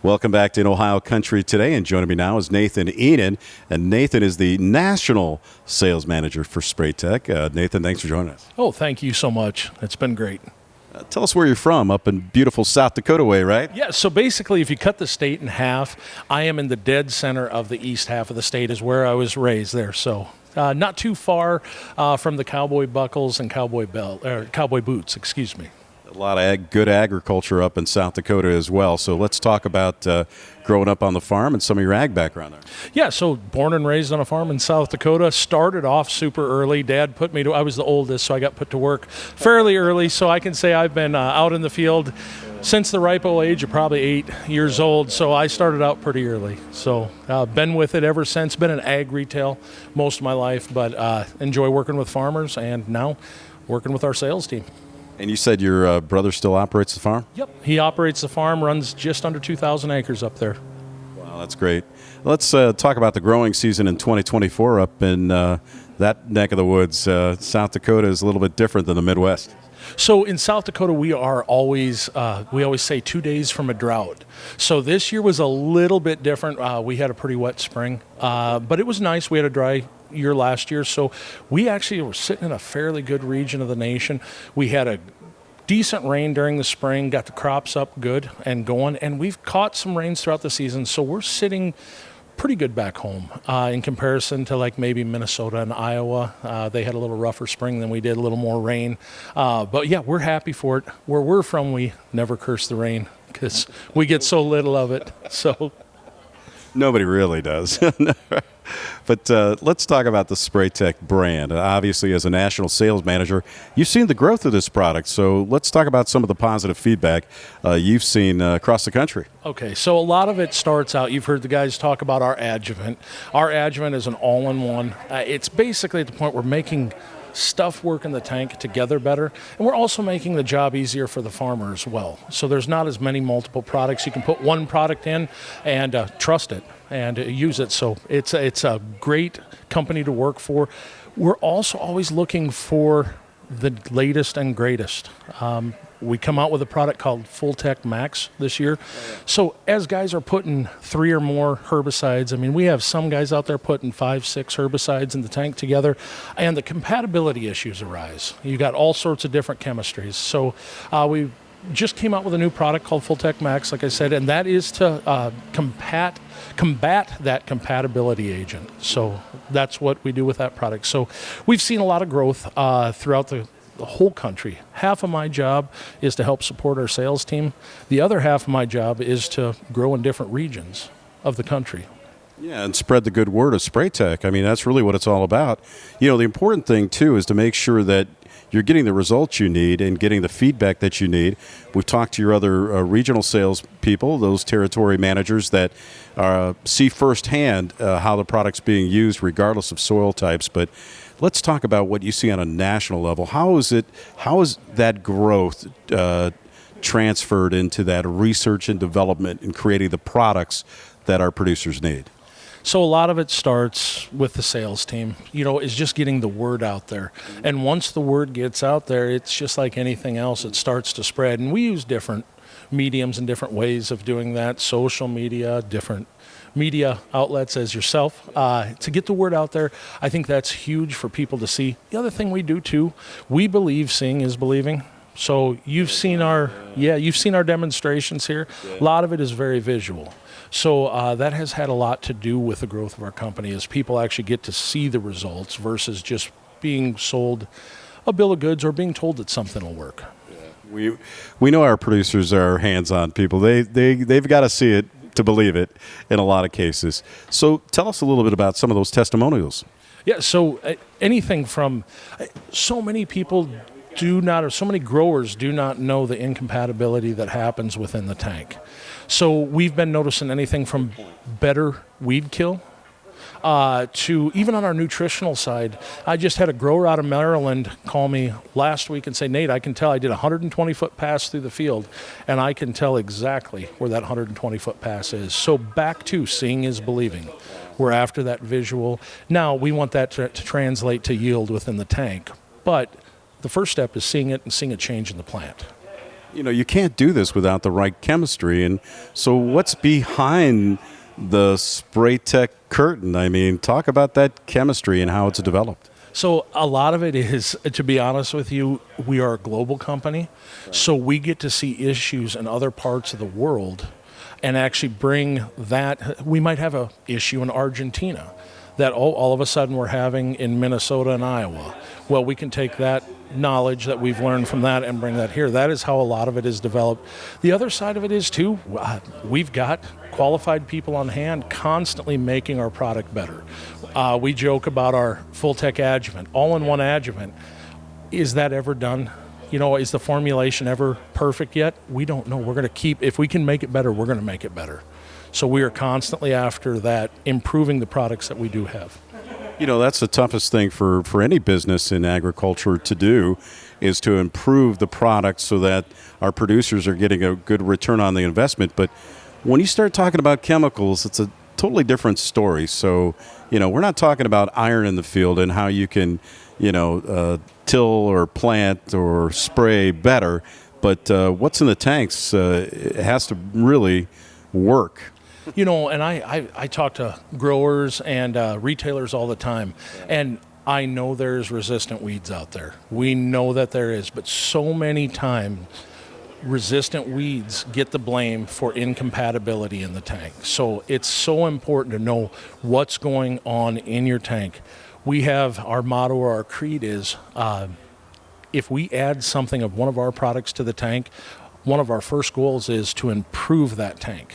Welcome back to In Ohio Country Today, and joining me now is Nathan Ihnen, and Nathan is the National Sales Manager for Spraytec. Nathan, thanks for joining us. Oh, thank you so much. It's been great. Tell us where you're from, up in beautiful South Dakota way, right? Yeah, so basically if you cut the state in half, I am in the dead center of the east half of the state is where I was raised there. So not too far from the cowboy buckles and cowboy boots, excuse me. A lot of good agriculture up in South Dakota as well. So let's talk about growing up on the farm and some of your ag background there. Yeah, so born and raised on a farm in South Dakota. Started off super early. Dad put me to, I was the oldest, so I got put to work fairly early. So I can say I've been out in the field since the ripe old age of probably 8 years old. So I started out pretty early. So been with it ever since. Been in ag retail most of my life, but enjoy working with farmers and now working with our sales team. And you said your brother still operates the farm? Yep, he operates the farm, runs just under 2,000 acres up there. Wow, that's great. Let's talk about the growing season in 2024 up in that neck of the woods. South Dakota is a little bit different than the Midwest. So in South Dakota, we always say 2 days from a drought. So this year was a little bit different. We had a pretty wet spring, but it was nice. We had a dry year last year, so we actually were sitting in a fairly good region of the nation. We had a decent rain during the spring, got the crops up good and going, and we've caught some rains throughout the season, so we're sitting pretty good back home in comparison to like maybe Minnesota and Iowa. They had a little rougher spring than we did, a little more rain. But yeah, we're happy for it. Where we're from, we never curse the rain because we get so little of it. So nobody really does. But let's talk about the Spraytec brand. Obviously, as a national sales manager, you've seen the growth of this product. So let's talk about some of the positive feedback you've seen across the country. Okay, so a lot of it starts out, you've heard the guys talk about our adjuvant. Our adjuvant is an all-in-one. It's basically at the point we're making stuff work in the tank together better, and we're also making the job easier for the farmer as well. So there's not as many multiple products. You can put one product in and trust it and use it. So it's a great company to work for. We're also always looking for the latest and greatest. We come out with a product called Full-Tech Max this year. So as guys are putting 3 or more herbicides, I mean, we have some guys out there putting 5, 6 herbicides in the tank together, and the compatibility issues arise. You got all sorts of different chemistries. So we just came out with a new product called Full-Tech Max, like I said, and that is to combat that compatibility agent. So that's what we do with that product. So we've seen a lot of growth throughout the whole country. Half of my job is to help support our sales team. The other half of my job is to grow in different regions of the country. Yeah, and spread the good word of Spraytec. I mean, that's really what it's all about. You know, the important thing, too, is to make sure that you're getting the results you need and getting the feedback that you need. We've talked to your other regional sales people, those territory managers that see firsthand how the product's being used regardless of soil types. But let's talk about what you see on a national level. How is that growth transferred into that research and development and creating the products that our producers need? So a lot of it starts with the sales team, is just getting the word out there. And once the word gets out there, it's just like anything else. It starts to spread. And we use different mediums and different ways of doing that, social media, different media outlets as yourself, to get the word out there. I think that's huge for people to see. The other thing we do too, we believe seeing is believing. So you've seen our demonstrations here. A lot of it is very visual. So that has had a lot to do with the growth of our company, as people actually get to see the results versus just being sold a bill of goods or being told that something will work. Yeah. We know our producers are hands-on people. They've got to see it to believe it in a lot of cases. So tell us a little bit about some of those testimonials. Yeah, so anything from so many people so many growers do not know the incompatibility that happens within the tank. So we've been noticing anything from better weed kill to even on our nutritional side. I just had a grower out of Maryland call me last week and say, Nate, I can tell I did a 120-foot pass through the field, and I can tell exactly where that 120-foot pass is. So back to seeing is believing. We're after that visual. Now, we want that to translate to yield within the tank, but the first step is seeing it and seeing a change in the plant. You can't do this without the right chemistry. And so what's behind the Spraytec curtain? I mean, talk about that chemistry and how it's developed. So a lot of it is, to be honest with you, we are a global company, so we get to see issues in other parts of the world and actually bring that. We might have a issue in Argentina that all of a sudden we're having in Minnesota and Iowa. Well, we can take that knowledge that we've learned from that and bring that here. That is how a lot of it is developed. The other side of it is, too, we've got qualified people on hand constantly making our product better. We joke about our full-tech adjuvant, all-in-one adjuvant. Is that ever done? Is the formulation ever perfect yet? We don't know. We're going to if we can make it better, we're going to make it better. So we are constantly after that, improving the products that we do have. That's the toughest thing for any business in agriculture to do, is to improve the product so that our producers are getting a good return on the investment. But when you start talking about chemicals, it's a totally different story. So, we're not talking about iron in the field and how you can, till or plant or spray better. But what's in the tanks, it has to really work. And I talk to growers and retailers all the time, and I know there's resistant weeds out there. We know that there is, but so many times resistant weeds get the blame for incompatibility in the tank. So it's so important to know what's going on in your tank. We have our motto or our creed is, if we add something of one of our products to the tank, one of our first goals is to improve that tank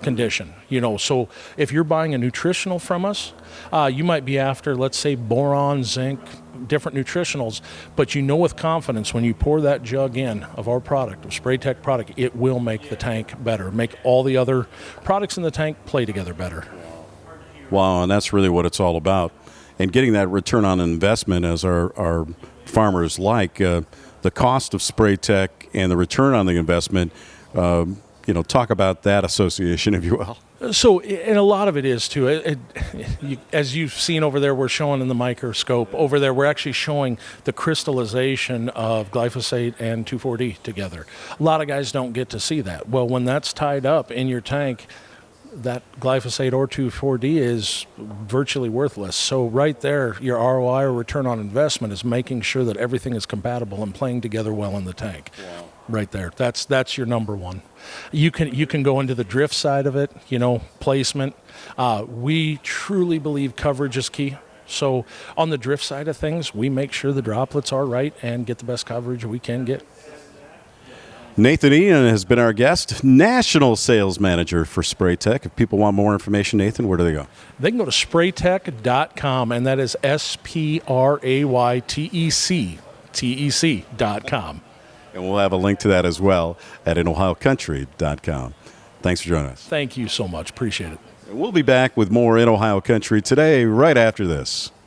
condition. So if you're buying a nutritional from us, you might be after, let's say, boron, zinc, different nutritionals, but with confidence when you pour that jug in of our product, of Spraytec product, it will make the tank better, make all the other products in the tank play together better. Wow, and that's really what it's all about. And getting that return on investment, as our farmers like, the cost of Spraytec and the return on the investment, talk about that association, if you will. So, and a lot of it is, too. As you've seen over there, we're showing in the microscope. Over there, we're actually showing the crystallization of glyphosate and 2,4-D together. A lot of guys don't get to see that. Well, when that's tied up in your tank, that glyphosate or 2,4-D is virtually worthless. So right there, your ROI, or return on investment, is making sure that everything is compatible and playing together well in the tank. Wow. Right there. That's your number one. You can go into the drift side of it, placement. We truly believe coverage is key. So on the drift side of things, we make sure the droplets are right and get the best coverage we can get. Nathan Ihnen has been our guest, National Sales Manager for Spraytec. If people want more information, Nathan, where do they go? They can go to spraytec.com, and that is SPRAYTEC.com. And we'll have a link to that as well at InOhioCountry.com. Thanks for joining us. Thank you so much. Appreciate it. And we'll be back with more In Ohio Country today, right after this.